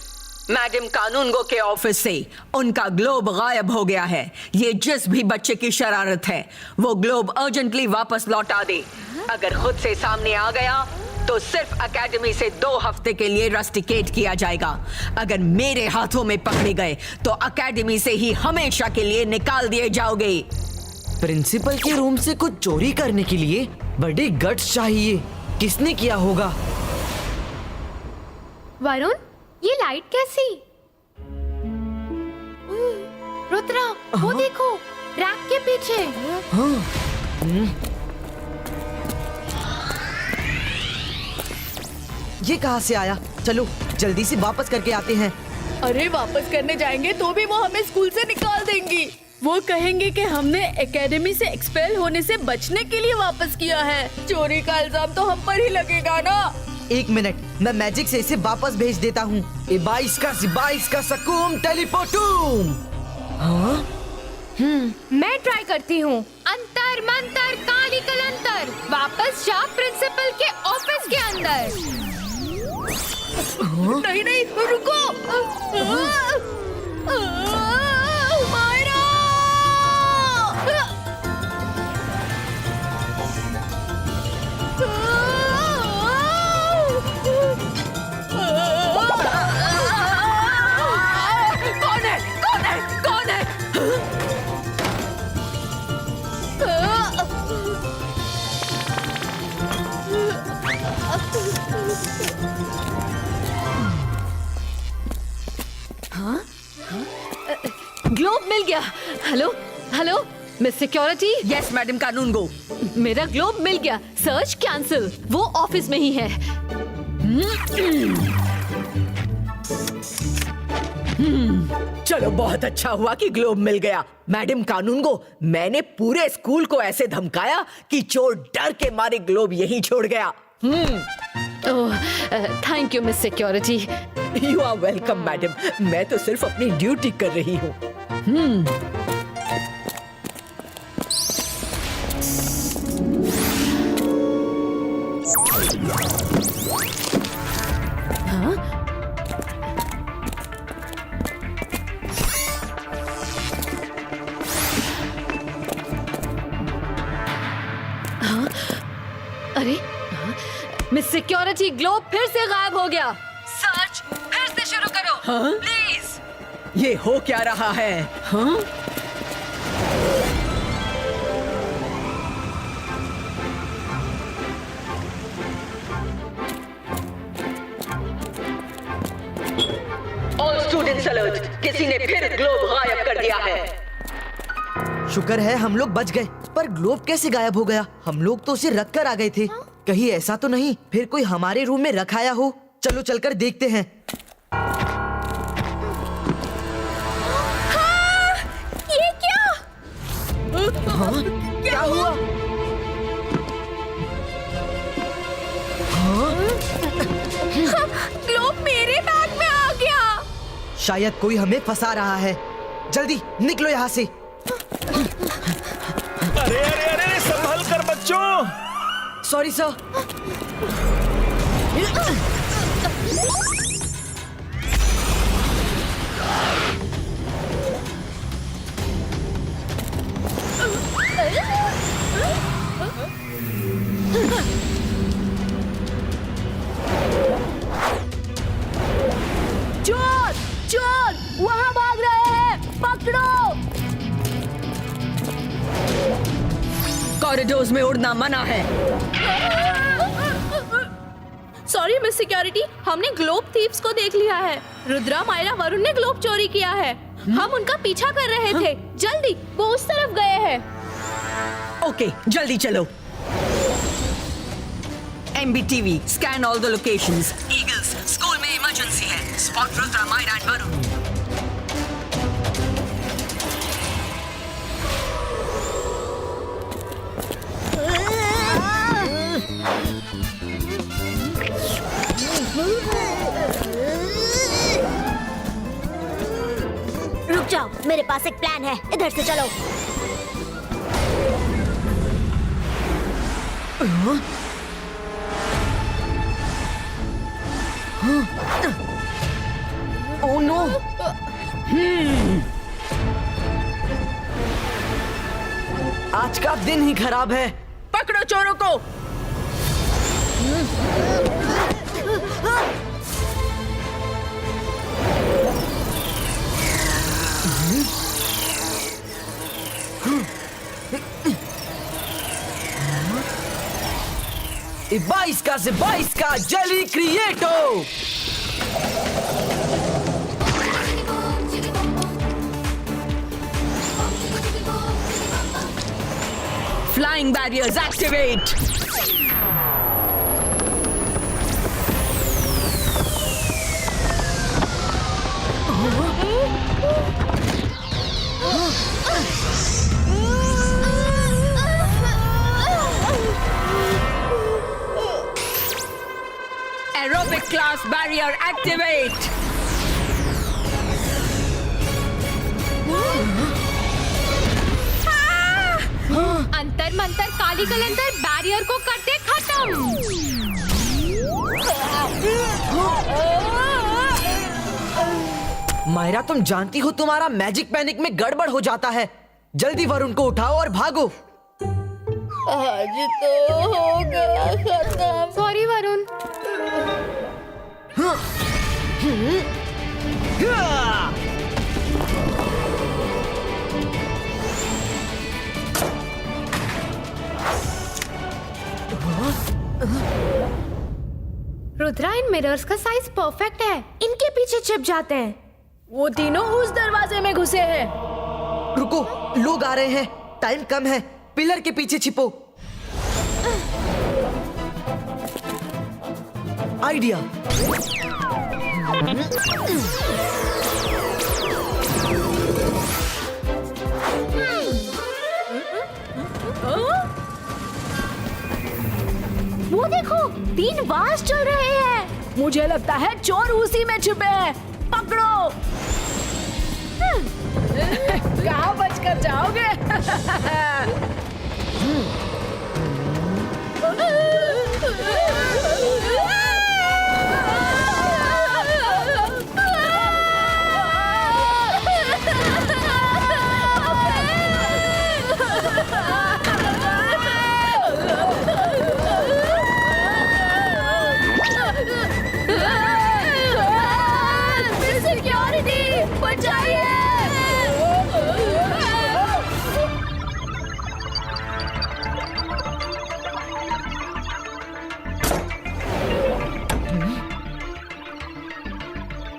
[SPEAKER 5] मैडम कानूनगो के ऑफिस से उनका ग्लोब गायब हो गया है। ये जिस भी बच्चे की शरारत है वो ग्लोब अर्जेंटली वापस लौटा दे। अगर खुद से सामने आ गया तो सिर्फ एकेडमी से 2 हफ्ते के लिए रस्टिकेट किया जाएगा। अगर मेरे हाथों में पकड़े गए तो एकेडमी से ही हमेशा के लिए निकाल दिए जाओगे।
[SPEAKER 4] प्रिंसिपल के रूम से कुछ चोरी करने के लिए बड़े गट्स चाहिए। किसने किया होगा?
[SPEAKER 2] वरुण, ये लाइट कैसी? रुद्रा, वो देखो, रैक के पीछे।
[SPEAKER 4] ये कहाँ से आया? चलो जल्दी से वापस करके आते हैं।
[SPEAKER 1] अरे वापस करने जाएंगे तो भी वो हमें स्कूल से निकाल देंगी। वो कहेंगे कि हमने एकेडमी से एक्सपेल होने से बचने के लिए वापस किया है। चोरी का इल्जाम तो हम पर ही लगेगा ना।
[SPEAKER 11] 1 मिनट, मैं मैजिक से इसे वापस भेज देता हूँ।
[SPEAKER 4] 22 का सकूम टेलीपोटूम। हाँ?
[SPEAKER 2] मैं ट्राई करती हूँ। अंतर मंतर काली कलंतर, वापस जा प्रिंसिपल के ऑफिस के अंदर।
[SPEAKER 1] नहीं नहीं, रुको। मायरा!
[SPEAKER 5] कौन है? कौन है? कौन है?
[SPEAKER 8] ग्लोब मिल गया। Hello hello miss security.
[SPEAKER 5] Yes madam Kanungo.
[SPEAKER 8] मेरा ग्लोब मिल गया। Search cancel. वो ऑफिस में ही है।
[SPEAKER 5] चलो बहुत अच्छा हुआ कि ग्लोब मिल गया। मैडम कानूनगो, मैंने पूरे स्कूल को ऐसे धमकाया कि चोर डर के मारे ग्लोब यहीं छोड़ गया।
[SPEAKER 8] Thank you miss security.
[SPEAKER 5] You are welcome madam. मैं तो सिर्फ अपनी ड्यूटी कर रही हूँ।
[SPEAKER 8] अरे मिस सिक्योरिटी, ग्लोब फिर से गायब हो गया। सर्च फिर से शुरू करो। प्लीज।
[SPEAKER 5] ये हो क्या रहा है? हाँ? ऑल स्टूडेंट्स अलर्ट, किसी ने फिर ग्लोब गायब कर दिया है।
[SPEAKER 11] शुक्र है हम लोग बच गए, पर ग्लोब कैसे गायब हो गया? हम लोग तो उसे रख कर आ गए थे। कहीं ऐसा तो नहीं फिर कोई हमारे रूम में रखाया हो? चलो चलकर देखते हैं।
[SPEAKER 2] हाँ, ये क्या?
[SPEAKER 11] हाँ? क्या हुआ? हाँ?
[SPEAKER 2] ग्लोब मेरे बैग में आ गया।
[SPEAKER 11] शायद कोई हमें फंसा रहा है। जल्दी निकलो यहाँ से।
[SPEAKER 3] अरे अरे अरे, संभल कर बच्चों।
[SPEAKER 4] Sorry sir.
[SPEAKER 1] चोर! चोर! वहाँ भाग रहे हैं! पकड़ो!
[SPEAKER 5] कॉरिडोर्स में उड़ना मना है।
[SPEAKER 1] सॉरी मिस सिक्योरिटी, हमने ग्लोब थीव्स को देख लिया है। रुद्रा, मायरा, वरुण ने ग्लोब चोरी किया है। हम उनका पीछा कर रहे थे। जल्दी, वो उस तरफ गए हैं।
[SPEAKER 5] ओके, जल्दी चलो। MBTV, scan all the locations. Eagles, school में इमरजेंसी है। Spot Rudra, Myra and Varun.
[SPEAKER 6] मेरे पास एक प्लान है, इधर से चलो।
[SPEAKER 11] Oh no! आज का दिन ही खराब है।
[SPEAKER 5] पकड़ो चोरों को।
[SPEAKER 11] बाईस का से 22 का जली क्रिएटो।
[SPEAKER 5] Flying barriers activate. Aerobic class barrier activate.
[SPEAKER 2] अंतर मंतर काली कलंदर बैरियर को करते खत्म।
[SPEAKER 11] मायरा, तुम जानती हो तुम्हारा मैजिक पैनिक में गड़बड़ हो जाता है। जल्दी वरुण को उठाओ और भागो।
[SPEAKER 1] आज तो हो गया खत्म।
[SPEAKER 2] सॉरी वरुण। रुद्रा, इन मिरर्स का साइज परफेक्ट है, इनके पीछे छिप जाते हैं।
[SPEAKER 1] वो तीनों उस दरवाजे में घुसे हैं।
[SPEAKER 11] रुको, लोग आ रहे हैं, टाइम कम है। पिलर के पीछे छिपो। आइडिया।
[SPEAKER 1] वो देखो, 3 वाज चल रहे हैं। मुझे लगता है चोर उसी में छुपे हैं। पकड़ो। कहाँ बचकर जाओगे?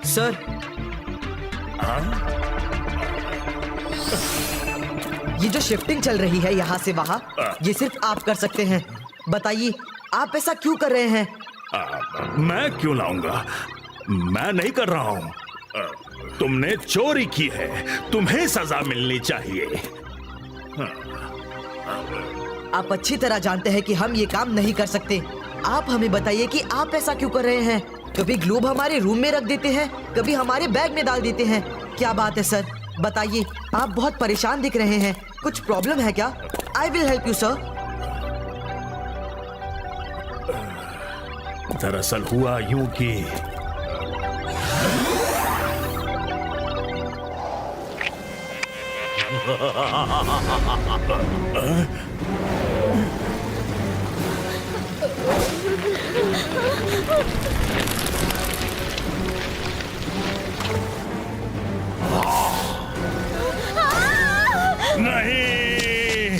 [SPEAKER 11] सर, ये जो शिफ्टिंग चल रही है यहाँ से वहाँ, ये सिर्फ आप कर सकते हैं। बताइए, आप ऐसा क्यों कर रहे हैं?
[SPEAKER 10] मैं क्यों लाऊंगा? मैं नहीं कर रहा हूँ। तुमने चोरी की है, तुम्हें सजा मिलनी चाहिए।
[SPEAKER 11] आप अच्छी तरह जानते हैं कि हम ये काम नहीं कर सकते। आप हमें बताइए कि आप ऐसा क्यों कर रहे हैं? कभी ग्लोब हमारे रूम में रख देते हैं, कभी हमारे बैग में डाल देते हैं। क्या बात है सर? बताइए, आप बहुत परेशान दिख रहे हैं। कुछ प्रॉब्लम है क्या? I will help you sir.
[SPEAKER 10] दरअसल हुआ यूं कि नहीं।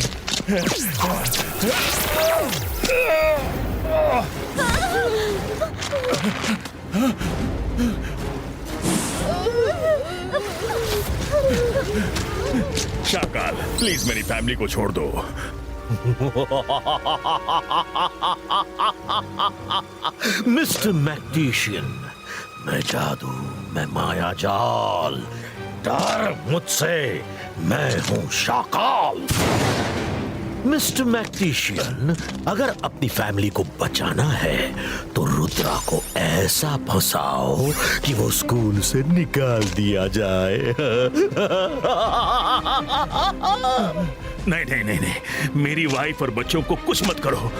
[SPEAKER 10] शाकाल, प्लीज मेरी फैमिली को छोड़ दो।
[SPEAKER 9] मिस्टर मैग्नीशियन, मैं जादू, मैं माया जाल, डर मुझसे, मैं हूं शाकाल। मिस्टर मैग्नीशियन, अगर अपनी फैमिली को बचाना है तो रुद्रा को ऐसा फंसाओ कि वो स्कूल से निकाल दिया जाए।
[SPEAKER 10] नहीं नहीं नहीं नहीं, मेरी वाइफ और बच्चों को कुछ मत करो।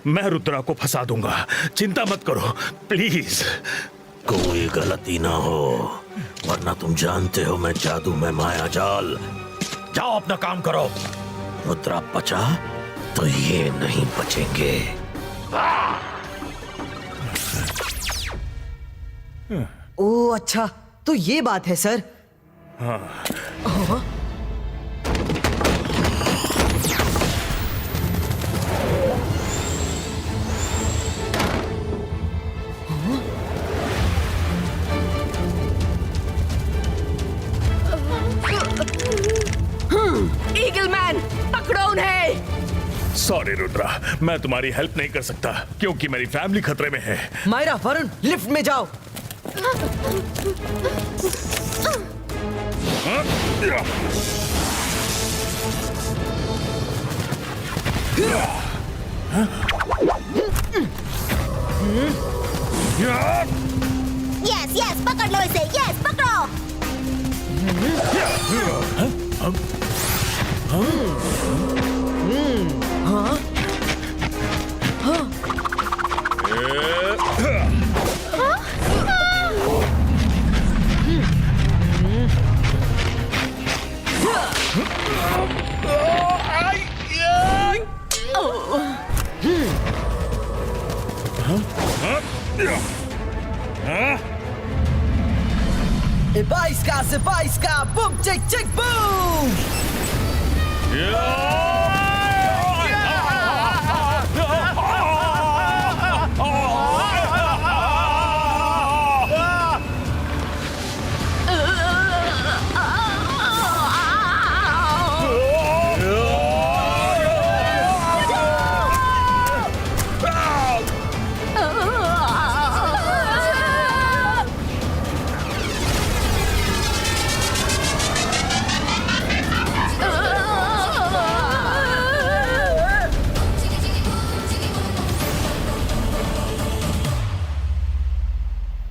[SPEAKER 10] मैं रुद्रा को फंसा दूंगा, चिंता मत करो प्लीज।
[SPEAKER 9] कोई गलती ना हो, वरना तुम जानते हो मैं जादू में माया जाल। जाओ अपना काम करो। रुद्रा बचा तो ये नहीं बचेंगे।
[SPEAKER 11] ओह अच्छा, तो ये बात है सर।
[SPEAKER 5] ईगल मैन, पकड़ो उन्हें।
[SPEAKER 10] सॉरी रुद्रा, मैं तुम्हारी हेल्प नहीं कर सकता क्योंकि मेरी फैमिली खतरे में है।
[SPEAKER 11] मायरा, वरुण, लिफ्ट में जाओ।
[SPEAKER 6] यस यस, पकड़ लो इसे, यस पकड़ो।
[SPEAKER 11] Zibaiska, boom, chick, chick, boom!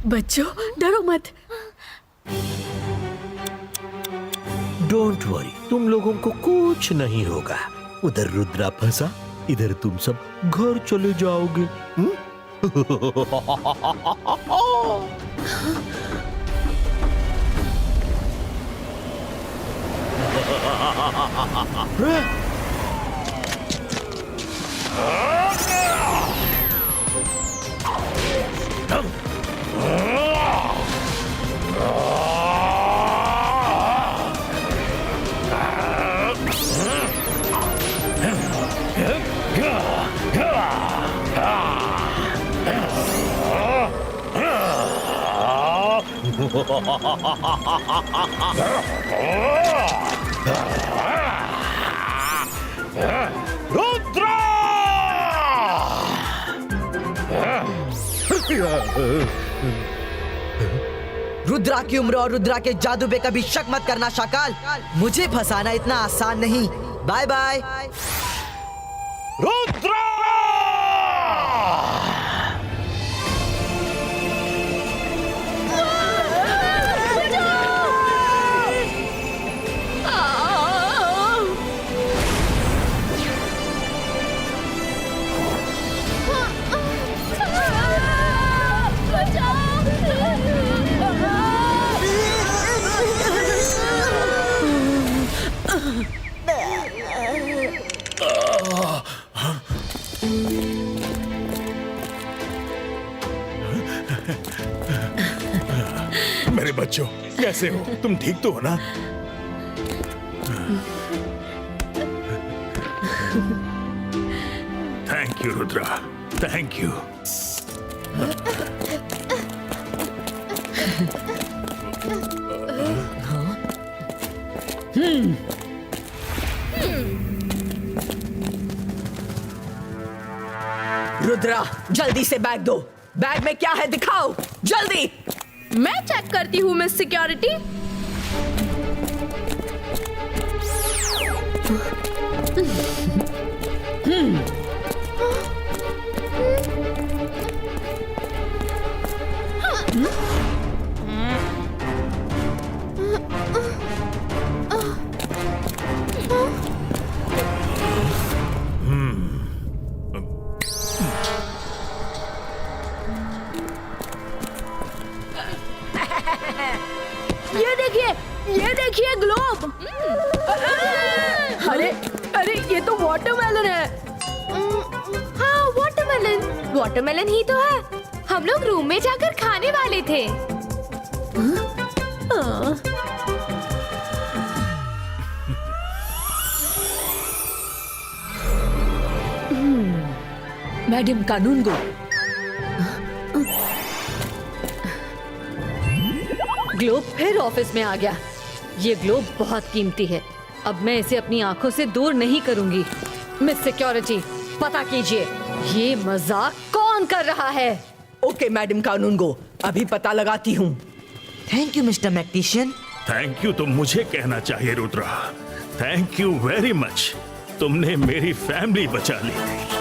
[SPEAKER 1] बच्चों, डरो मत।
[SPEAKER 9] डोंट वरी, तुम लोगों को कुछ नहीं होगा। उधर रुद्रा फंसा, इधर तुम सब घर चले जाओगे।
[SPEAKER 10] रुद्रा!
[SPEAKER 11] रुद्रा की उम्र और रुद्रा के जादू पे कभी शक मत करना शाकाल। मुझे फंसाना इतना आसान नहीं। Bye bye.
[SPEAKER 10] रुद्रा! मेरे बच्चों, कैसे हो? तुम ठीक तो हो ना? Thank you Rudra, thank you.
[SPEAKER 5] Rudra, जल्दी से बैग दो। बैग में क्या है दिखाओ, जल्दी।
[SPEAKER 1] मैं चेक करती हूँ मिस सिक्योरिटी। ये देखिए ग्लोब। अरे अरे ये तो वाटरमेलन है।
[SPEAKER 2] हाँ वाटरमेलन, वाटरमेलन ही तो है। हम लोग रूम में जाकर खाने वाले थे।
[SPEAKER 5] मैडम कानूनगो,
[SPEAKER 8] ग्लोब फिर ऑफिस में आ गया। ये ग्लोब बहुत कीमती है। अब मैं इसे अपनी आंखों से दूर नहीं करूंगी। मिस सिक्योरिटी, पता कीजिए ये मजाक कौन कर रहा है।
[SPEAKER 5] ओके मैडम कानूनगो, अभी पता लगाती हूँ।
[SPEAKER 11] Thank you mister magician.
[SPEAKER 10] Thank you तो मुझे कहना चाहिए Rudra. Thank you very much. तुमने मेरी फैमिली बचा ली।